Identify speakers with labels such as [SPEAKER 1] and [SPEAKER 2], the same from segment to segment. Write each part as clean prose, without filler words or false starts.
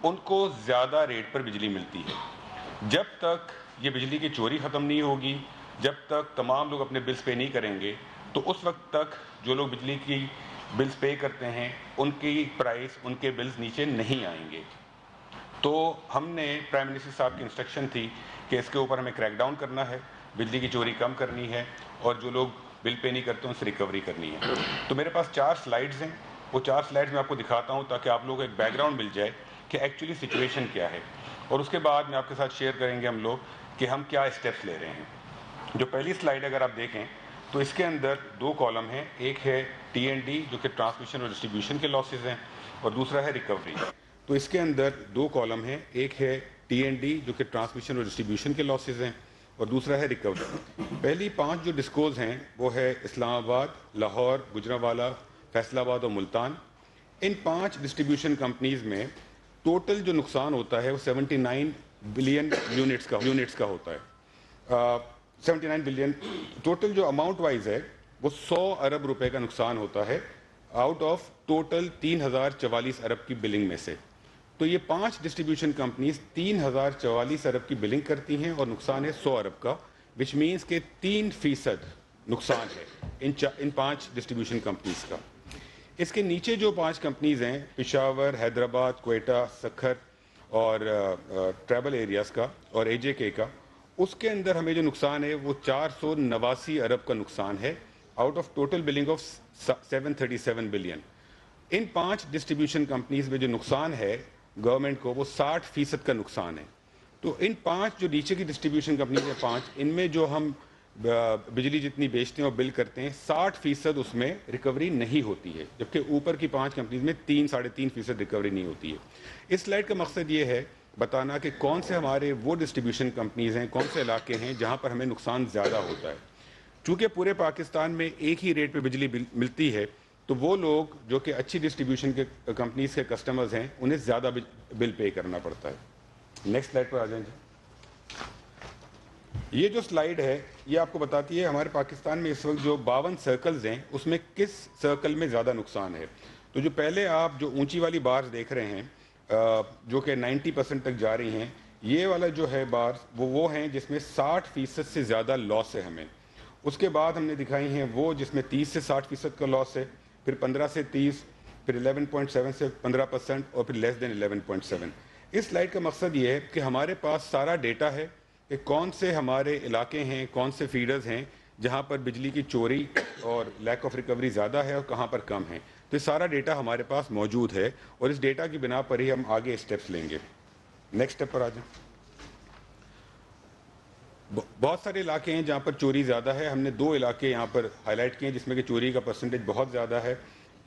[SPEAKER 1] ان کو زیادہ ریٹ پر بجلی ملتی ہے. جب تک یہ بجلی کی چوری ختم نہیں ہوگی، جب تک تمام لوگ اپنے بلز پے نہیں کریں گے، تو اس وقت تک جو لوگ بجلی کی بلز پے کرتے ہیں ان کی پرائس، ان کے بلز نیچے نہیں آئیں گے. تو ہم نے پرائم منسٹر صاحب کی انسٹرکشن تھی کہ اس کے اوپر ہمیں کریک ڈاؤن کرنا ہے، بجلی کی چوری کم کرنی ہے، اور جو لوگ بل پے نہیں کرتے ان سے ریکوری کرنی ہے. تو میرے پاس 4 سلائیڈز ہیں، وہ 4 سلائیڈز میں آپ کو دکھاتا ہوں تاکہ آپ لوگوں کو ایک بیک گراؤنڈ مل جائے کہ ایکچولی سچویشن کیا ہے، اور اس کے بعد میں آپ کے ساتھ شیئر کریں گے ہم لوگ کہ ہم کیا اسٹیپس لے رہے ہیں. جو پہلی سلائیڈ اگر آپ دیکھیں تو اس کے اندر 2 کالم ہیں، ایک ہے ٹی این ڈی جو کہ ٹرانسمیشن اور ڈسٹریبیوشن کے لاسز ہیں، اور دوسرا ہے ریکوری. تو اس کے اندر 2 کالم ہیں، ایک ہے ٹی این ڈی جو کہ ٹرانسمیشن اور ڈسٹریبیوشن کے لاسز ہیں، اور دوسرا ہے ریکوری. پہلی 5 جو ڈسکوز ہیں وہ ہے اسلام آباد، لاہور، گجرانوالہ، فیصل آباد اور ملتان. ان 5 ڈسٹریبیوشن کمپنیز میں ٹوٹل جو نقصان ہوتا ہے وہ 79 بلین یونٹس کا ہوتا ہے. 79 بلین ٹوٹل جو اماؤنٹ وائز ہے وہ 100 ارب روپے کا نقصان ہوتا ہے آؤٹ آف ٹوٹل 3044 ارب کی بلنگ میں سے. تو یہ 5 ڈسٹریبیوشن کمپنیز 3044 ارب کی بلنگ کرتی ہیں اور نقصان ہے 100 ارب کا، وچ مینس کہ 3% نقصان ہے ان 5 ڈسٹریبیوشن کمپنیز کا. اس کے نیچے جو 5 کمپنیز ہیں پشاور، حیدرآباد، کوئٹہ، سکھر اور ٹرائبل ایریاز کا اور اے جے کے کا، اس کے اندر ہمیں جو نقصان ہے وہ 489 ارب کا نقصان ہے out of total billing of 737 billion. ان 5 ڈسٹریبیوشن کمپنیز میں جو نقصان ہے گورنمنٹ کو وہ 60% کا نقصان ہے. تو ان 5 جو نیچے کی ڈسٹریبیوشن کمپنیز ہیں 5، ان میں جو ہم بجلی جتنی بیچتے ہیں اور بل کرتے ہیں 60% اس میں ریکوری نہیں ہوتی ہے، جبکہ اوپر کی 5 کمپنیز میں 3-3.5% ریکوری نہیں ہوتی ہے. اس سلائیڈ کا مقصد یہ ہے بتانا کہ کون سے ہمارے وہ ڈسٹریبیوشن کمپنیز ہیں، کون سے علاقے ہیں جہاں پر ہمیں نقصان زیادہ ہوتا ہے. چونکہ پورے پاکستان میں ایک ہی ریٹ پہ بجلی ملتی ہے، تو وہ لوگ جو کہ اچھی ڈسٹریبیوشن کے کمپنیز کے کسٹمرز ہیں انہیں زیادہ بل پے کرنا پڑتا ہے. نیکسٹ سلائیڈ پر آ جائیں جی. یہ جو سلائیڈ ہے یہ آپ کو بتاتی ہے ہمارے پاکستان میں اس وقت جو 52 سرکلز ہیں اس میں کس سرکل میں زیادہ نقصان ہے. تو جو پہلے آپ جو اونچی والی بارز دیکھ رہے ہیں جو کہ 90% تک جا رہی ہیں، یہ والا جو ہے بارز وہ ہیں جس میں 60% سے زیادہ لاس ہے ہمیں. اس کے بعد ہم نے دکھائی ہیں وہ جس میں 30 سے 60% کا لاس ہے، پھر 15 سے 30، پھر 11.7 سے 15%، اور پھر لیس دین 11.7. اس سلائیڈ کا مقصد یہ ہے کہ ہمارے پاس سارا ڈیٹا ہے کہ کون سے ہمارے علاقے ہیں، کون سے فیڈرز ہیں جہاں پر بجلی کی چوری اور لیک آف ریکوری زیادہ ہے اور کہاں پر کم ہے. تو یہ سارا ڈیٹا ہمارے پاس موجود ہے اور اس ڈیٹا کی بنا پر ہی ہم آگے اسٹیپس لیں گے. نیکسٹ اسٹیپ پر آ جائیں. بہت سارے علاقے ہیں جہاں پر چوری زیادہ ہے. ہم نے 2 علاقے یہاں پر ہائی لائٹ کیے ہیں جس میں کہ چوری کا پرسنٹیج بہت زیادہ ہے.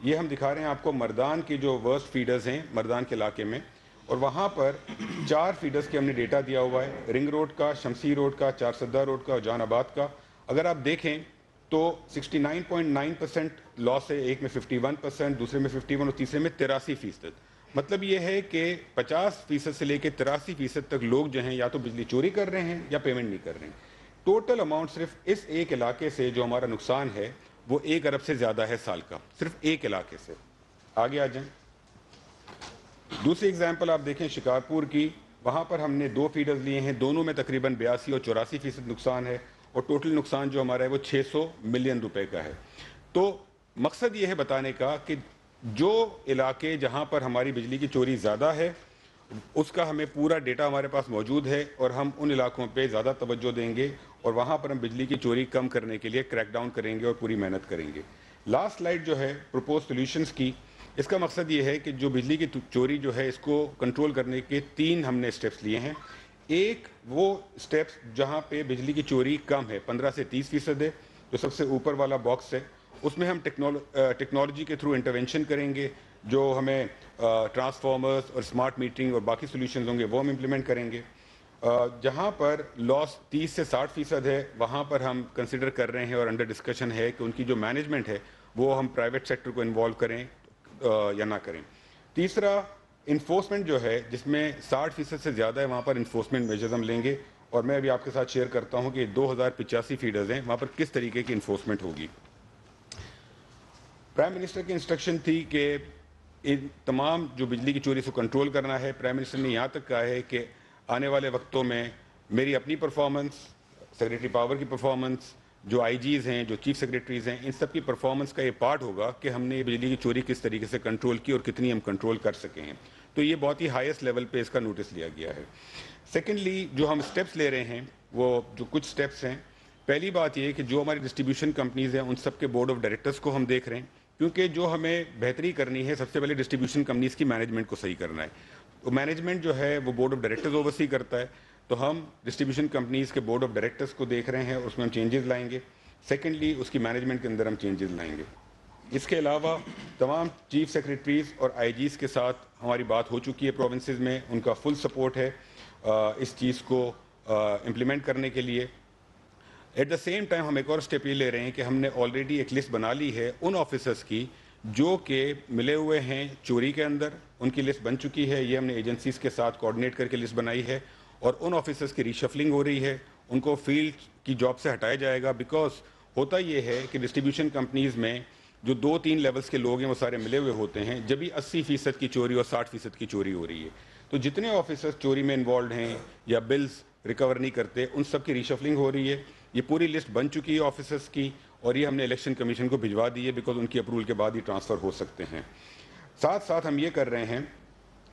[SPEAKER 1] یہ ہم دکھا رہے ہیں آپ کو مردان کی جو ورسٹ فیڈرز ہیں مردان کے علاقے میں، اور وہاں پر 4 فیڈرز کے ہم نے ڈیٹا دیا ہوا ہے، رنگ روڈ کا، شمسی روڈ کا، چار سدہ روڈ کا اور جان آباد کا. اگر آپ دیکھیں تو 69.9% لاس ہے، ایک میں 51%، دوسرے میں 51% اور تیسرے میں 83%. مطلب یہ ہے کہ 50% سے لے کے 83% تک لوگ جو ہیں یا تو بجلی چوری کر رہے ہیں یا پیمنٹ نہیں کر رہے ہیں. ٹوٹل اماؤنٹ صرف اس ایک علاقے سے جو ہمارا نقصان ہے وہ 1 ارب سے زیادہ ہے سال کا، صرف ایک علاقے سے. آگے آ جائیں. دوسری اگزامپل آپ دیکھیں شکارپور کی، وہاں پر ہم نے 2 فیڈرز لیے ہیں، دونوں میں تقریباً 82 اور 84% نقصان ہے، اور ٹوٹل نقصان جو ہمارا ہے وہ 600 ملین روپے کا ہے. تو مقصد یہ ہے بتانے کا کہ جو علاقے جہاں پر ہماری بجلی کی چوری زیادہ ہے اس کا ہمیں پورا ڈیٹا ہمارے پاس موجود ہے، اور ہم ان علاقوں پہ زیادہ توجہ دیں گے اور وہاں پر ہم بجلی کی چوری کم کرنے کے لیے کریک ڈاؤن کریں گے اور پوری محنت کریں گے. لاسٹ سلائیڈ جو ہے پروپوز سولوشنز کی، اس کا مقصد یہ ہے کہ جو بجلی کی چوری جو ہے اس کو کنٹرول کرنے کے 3 ہم نے اسٹیپس لیے ہیں. ایک وہ اسٹیپس جہاں پہ بجلی کی چوری کم ہے، 15 سے 30% ہے، جو سب سے اوپر والا باکس ہے، اس میں ہم ٹیکنالوجی کے تھرو انٹرونشن کریں گے. جو ہمیں ٹرانسفارمرز اور اسمارٹ میٹرنگ اور باقی سولوشنز ہوں گے وہ ہم امپلیمنٹ کریں گے. جہاں پر لاس 30 سے 60% ہے وہاں پر ہم کنسیڈر کر رہے ہیں اور انڈر ڈسکشن ہے کہ ان کی جو مینجمنٹ ہے وہ ہم پرائیویٹ سیکٹر کو انوالو کریں یا نہ کریں. تیسرا انفورسمنٹ جو ہے جس میں 60% سے زیادہ ہے وہاں پر انفورسمنٹ میجرز ہم لیں گے، اور میں ابھی آپ کے ساتھ شیئر کرتا ہوں کہ 2085 فیڈرز ہیں وہاں پر کس طریقے کی انفورسمنٹ ہوگی. پرائم منسٹر کی انسٹرکشن تھی کہ ان تمام جو بجلی کی چوری سے کنٹرول کرنا ہے. پرائم منسٹر نے یہاں تک کہا ہے کہ آنے والے وقتوں میں میری اپنی پرفارمنس, سیکریٹری پاور کی پرفارمنس, جو آئی جیز ہیں, جو چیف سیکریٹریز ہیں, ان سب کی پرفارمنس کا یہ پارٹ ہوگا کہ ہم نے بجلی کی چوری کس طریقے سے کنٹرول کی اور کتنی ہم کنٹرول کر سکے ہیں. تو یہ بہت ہی ہائیسٹ لیول پہ اس کا نوٹس لیا گیا ہے. سیکنڈلی جو ہم اسٹیپس لے رہے ہیں وہ جو کچھ اسٹیپس ہیں, پہلی بات یہ کہ جو ہماری ڈسٹریبیوشن کمپنیز ہیں ان سب کے بورڈ آف ڈائریکٹرز کو ہم دیکھ رہے ہیں, کیونکہ جو ہمیں بہتری کرنی ہے سب سے پہلے ڈسٹریبیوشن کمپنیز کی مینجمنٹ کو صحیح کرنا ہے. تو مینجمنٹ جو ہے وہ بورڈ آف ڈائریکٹرز اوورسی کرتا ہے, تو ہم ڈسٹریبیوشن کمپنیز کے بورڈ آف ڈائریکٹرز کو دیکھ رہے ہیں, اس میں ہم چینجز لائیں گے. سیکنڈلی اس کی مینجمنٹ کے اندر ہم چینجز لائیں گے. اس کے علاوہ تمام چیف سیکریٹریز اور آئی جیز کے ساتھ ہماری بات ہو چکی ہے پروونسز میں, ان کا فل سپورٹ ہے اس چیز کو امپلیمنٹ کرنے کے لیے. ایٹ دا سیم ٹائم ہم ایک اور اسٹیپ یہ لے رہے ہیں کہ ہم نے آلریڈی ایک لسٹ بنا لی ہے ان آفیسرس کی جو کہ ملے ہوئے ہیں چوری کے اندر, ان کی لسٹ بن چکی ہے. یہ ہم نے ایجنسیز کے ساتھ کوآرڈینیٹ کر کے لسٹ بنائی ہے, اور ان آفیسرس کی ریشفلنگ ہو رہی ہے, ان کو فیلڈ کی جاب سے ہٹایا جائے گا. بیکاز ہوتا یہ ہے کہ ڈسٹریبیوشن کمپنیز میں جو 2-3 لیولز کے لوگ ہیں وہ سارے ملے ہوئے ہوتے ہیں, جبھی 80% کی چوری اور 60% کی چوری ہو رہی ہے. تو جتنے آفیسرز چوری میں انوالوڈ ہیں یا بلز ریکور نہیں کرتے, ان سب کی ریشفلنگ ہو رہی ہے. یہ پوری لسٹ بن چکی ہے آفیسرز کی, اور یہ ہم نے الیکشن کمیشن کو بھجوا دی ہے, بیکاز ان کی اپروول کے بعد ہی ٹرانسفر ہو سکتے ہیں. ساتھ ساتھ ہم یہ کر رہے ہیں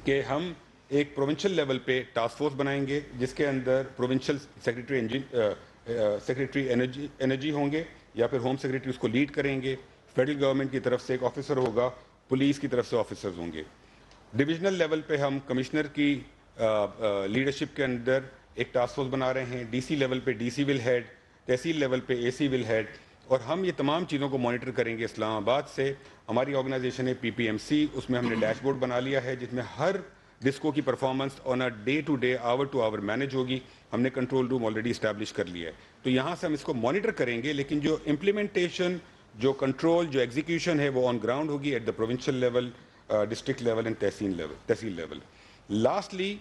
[SPEAKER 1] کہ ہم ایک پروونشل لیول پہ ٹاسک فورس بنائیں گے جس کے اندر پروونشل سیکریٹری انرجی ہوں گے, یا پھر ہوم سیکریٹری اس کو لیڈ کریں گے. فیڈرل گورنمنٹ کی طرف سے ایک آفیسر ہوگا, پولیس کی طرف سے آفیسرز ہوں گے. ڈویژنل لیول پہ ہم کمشنر کی لیڈرشپ کے اندر ایک ٹاسک فورس بنا رہے ہیں. ڈی سی لیول پہ ڈی سی ول ہیڈ, تحصیل لیول پہ اے سی ول ہیڈ, اور ہم یہ تمام چیزوں کو مانیٹر کریں گے اسلام آباد سے. ہماری آرگنائزیشن ہے پی پی ایم سی, اس میں ہم نے ڈیش بورڈ بنا لیا ہے جس میں ہر ڈسکو کی performance on a day to day, hour to hour manage ہوگی. ہم نے کنٹرول روم آلریڈی اسٹیبلش کر لیا ہے, تو یہاں سے ہم اس کو مانیٹر کریں گے. لیکن جو امپلیمنٹیشن, جو کنٹرول, جو ایگزیکیوشن ہے وہ آن گراؤنڈ ہوگی at the provincial level, district level and tehsil level. Lastly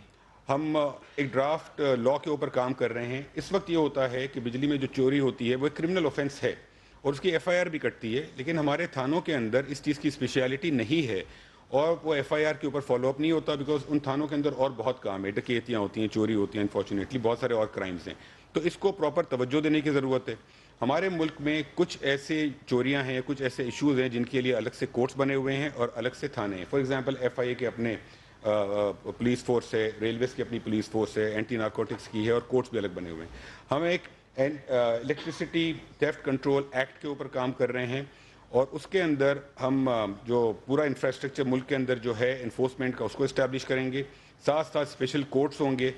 [SPEAKER 1] ہم ایک ڈرافٹ لا کے اوپر کام کر رہے ہیں. اس وقت یہ ہوتا ہے کہ بجلی میں جو چوری ہوتی ہے وہ ایک کرمنل آفینس ہے اور اس کی ایف آئی آر بھی کٹتی ہے, لیکن ہمارے تھانوں کے اندر اس چیز کی اسپیشیلٹی نہیں ہے اور وہ ایف آئی آر کے اوپر فالو اپ نہیں ہوتا, بیکاز ان تھانوں کے اندر اور بہت کام ہے, ڈکیتیاں ہوتی ہیں, چوری ہوتی ہیں, انفارچونیٹلی بہت سارے اور کرائمز ہیں. تو اس کو پراپر توجہ دینے کی ضرورت ہے. ہمارے ملک میں کچھ ایسے چوریاں ہیں, کچھ ایسے ایشوز ہیں جن کے لیے الگ سے کورٹس بنے ہوئے ہیں اور الگ سے تھانے ہیں. فار ایگزامپل ایف آئی اے کے اپنے پولیس فورس ہے, ریلویز کی اپنی پولیس فورس ہے, اینٹی نارکوٹکس کی ہے, اور کورٹس بھی الگ بنے ہوئے ہیں. ہم ایک الیکٹریسٹی تھیفٹ کنٹرول ایکٹ کے اوپر کام کر رہے ہیں, اور اس کے اندر ہم جو پورا انفراسٹرکچر ملک کے اندر جو ہے انفورسمنٹ کا, اس کو اسٹیبلش کریں گے. ساتھ ساتھ اسپیشل کورٹس ہوں گے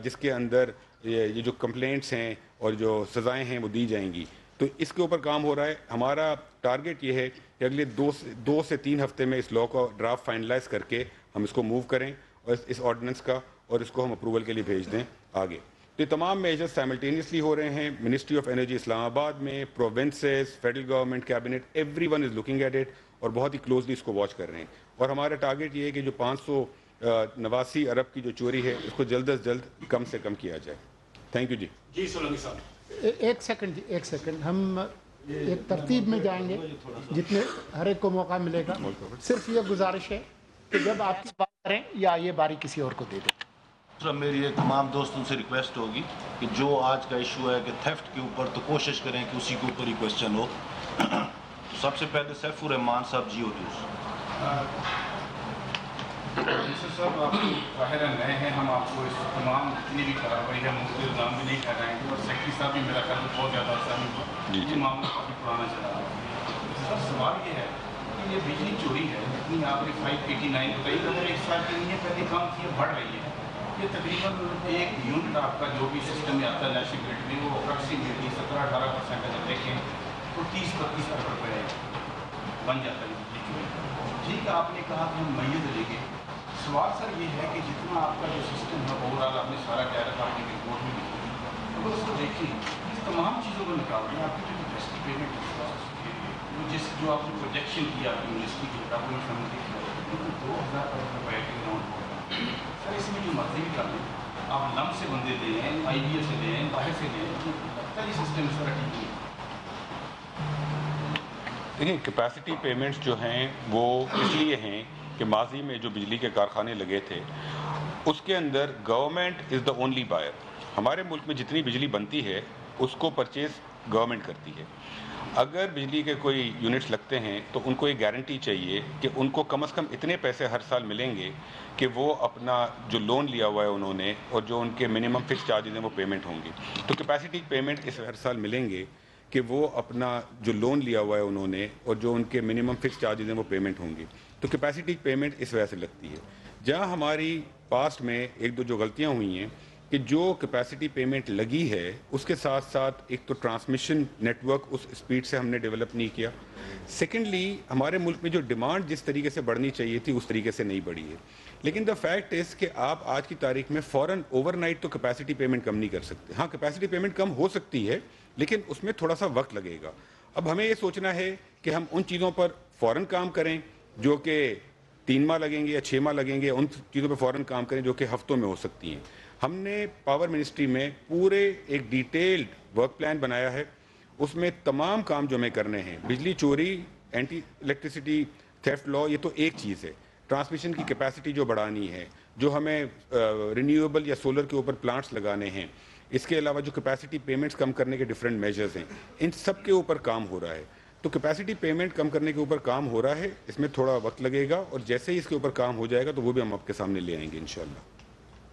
[SPEAKER 1] جس کے اندر یہ جو کمپلینٹس ہیں اور جو سزائیں ہیں وہ دی جائیں گی. تو اس کے اوپر کام ہو رہا ہے. ہمارا ٹارگٹ یہ ہے کہ اگلے 2 سے 3 ہفتے میں اس لا کو ڈرافٹ فائنلائز کر کے ہم اس کو موو کریں, اور اس آرڈیننس کا, اور اس کو ہم اپروول کے لیے بھیج دیں آگے. تو یہ تمام میجرز سائملٹینیسلی ہو رہے ہیں. Ministry of energy Islamabad میں, provinces, federal government, cabinet, every one is looking at it, اور بہت ہی کلوزلی اس کو واچ کر رہے ہیں. اور ہمارا ٹارگٹ یہ ہے کہ جو 589 ارب کی جو چوری ہے اس کو جلد از جلد کم سے کم کیا جائے. Thank you.
[SPEAKER 2] جی سولنگی صاحب,
[SPEAKER 3] ایک سیکنڈ ہم ایک ترتیب میں جائیں گے جتنے ہر ایک کو موقع ملے گا. صرف یہ گزارش ہے کہ جب آپ کی بات کریں یا یہ باری کسی اور کو دے دیں.
[SPEAKER 2] میری تمام دوستوں سے ریکویسٹ ہوگی کہ جو آج کا ایشو ہے کہ تھیفٹ کے اوپر, تو کوشش کریں کہ اسی کے اوپر ہی کوشچن ہو. سب سے پہلے سیف الرحمان صاحب, جی اوٹیوز.
[SPEAKER 4] صاحب آپ ظاہر نئے ہیں, ہم آپ کو اس تمام جتنی بھی کارروائی ہے مختلف الزام بھی نہیں کر رہے ہیں, اور سیکرٹری صاحب بھی میرا خیال بہت زیادہ عرصہ نہیں ہوا, یہ معاملہ کافی پرانا چلا رہا ہے. سر سوال یہ ہے کہ یہ بجلی چوری ہے جتنی آپ نے 589 بتائی, اگر 1 سال کی نہیں ہے, پہلے کام کی بڑھ رہی ہے. یہ تقریباً ایک یونٹ آپ کا جو بھی سسٹم میں آتا ہے نیشنل گریڈ میں, وہ اپروکسیمیٹلی 17-18% اگر دیکھیں تو 30-32 ارب روپے بن جاتا ہے بجلی چوری. ٹھیک ہے, آپ نے کہا کہ ہم میز لے گے. سوال سر یہ ہے کہ جتنا آپ کا جو سسٹم ہے اوور آل آپ نے سارا کہہ رکھا, آپ کی رپورٹ میں بھی, اگر اس کو دیکھیں اس تمام چیزوں کو نکال دیں, آپ کی جو انٹرسٹ پیمنٹ جو آپ نے پروجیکشن کیا آپ کی یونیورسٹی کی ڈاکومنٹ ہم نے دیکھا 2000 ارب روپے کے اراؤنڈ ہوگا. سر اس میں جو مرضی بھی کر لیں, آپ لم سے بندے دیں, آئی بی ایس سے دیں, باہر سے دیں, لگتا ہے سسٹم اس طرح ٹھیک نہیں ہے.
[SPEAKER 1] دیکھیں کیپیسٹی پیمنٹس جو ہیں وہ اس لیے ہیں کہ کہ ماضی میں جو بجلی کے کارخانے لگے تھے اس کے اندر government is the only buyer. ہمارے ملک میں جتنی بجلی بنتی ہے اس کو پرچیز گورنمنٹ کرتی ہے. اگر بجلی کے کوئی یونٹس لگتے ہیں تو ان کو ایک گارنٹی چاہیے کہ ان کو کم از کم اتنے پیسے ہر سال ملیں گے کہ وہ اپنا جو لون لیا ہوا ہے انہوں نے اور جو ان کے منیمم فکس چارجز ہیں وہ پیمنٹ ہوں گی. تو کیپیسٹی پیمنٹ اس ہر سال ملیں گے کہ وہ اپنا جو لون لیا ہوا ہے انہوں نے اور جو ان کے منیمم فکس چارجز ہیں وہ پیمنٹ ہوں گی. تو کیپیسٹی پیمنٹ اس وجہ سے لگتی ہے. جہاں ہماری پاسٹ میں ایک دو جو غلطیاں ہوئی ہیں کہ جو کیپیسٹی پیمنٹ لگی ہے اس کے ساتھ ساتھ ایک تو ٹرانسمیشن نیٹ ورک اس اسپیڈ سے ہم نے ڈیولپ نہیں کیا. سیکنڈلی ہمارے ملک میں جو ڈیمانڈ جس طریقے سے بڑھنی چاہیے تھی اس طریقے سے نہیں بڑھی ہے. لیکن دا فیکٹ از کہ آپ آج کی تاریخ میں فوراً اوور نائٹ تو کیپیسٹی پیمنٹ کم نہیں کر سکتے. ہاں کیپیسٹی پیمنٹ کم ہو سکتی ہے لیکن اس میں تھوڑا سا وقت لگے گا. اب ہمیں یہ سوچنا ہے کہ ہم ان چیزوں پر فوراً کام کریں جو کہ 3 ماہ لگیں گے یا 6 ماہ لگیں گے, ان چیزوں پہ فوراً کام کریں جو کہ ہفتوں میں ہو سکتی ہیں. ہم نے پاور منسٹری میں پورے ایک ڈیٹیلڈ ورک پلان بنایا ہے. اس میں تمام کام جو ہمیں کرنے ہیں, بجلی چوری, اینٹی الیکٹریسٹی تھیفٹ لا, یہ تو ایک چیز ہے. ٹرانسمیشن کی کیپیسٹی جو بڑھانی ہے, جو ہمیں رینیویبل یا سولر کے اوپر پلانٹس لگانے ہیں, اس کے علاوہ جو کیپیسٹی پیمنٹس کم کرنے کے ڈفرینٹ میجرز ہیں, ان سب کے اوپر کام ہو رہا ہے. تو کیپیسٹی پیمنٹ کم کرنے کے اوپر کام ہو رہا ہے, اس میں تھوڑا وقت لگے گا اور جیسے ہی اس کے اوپر کام ہو جائے گا تو وہ بھی ہم آپ کے سامنے لے آئیں گے انشاءاللہ.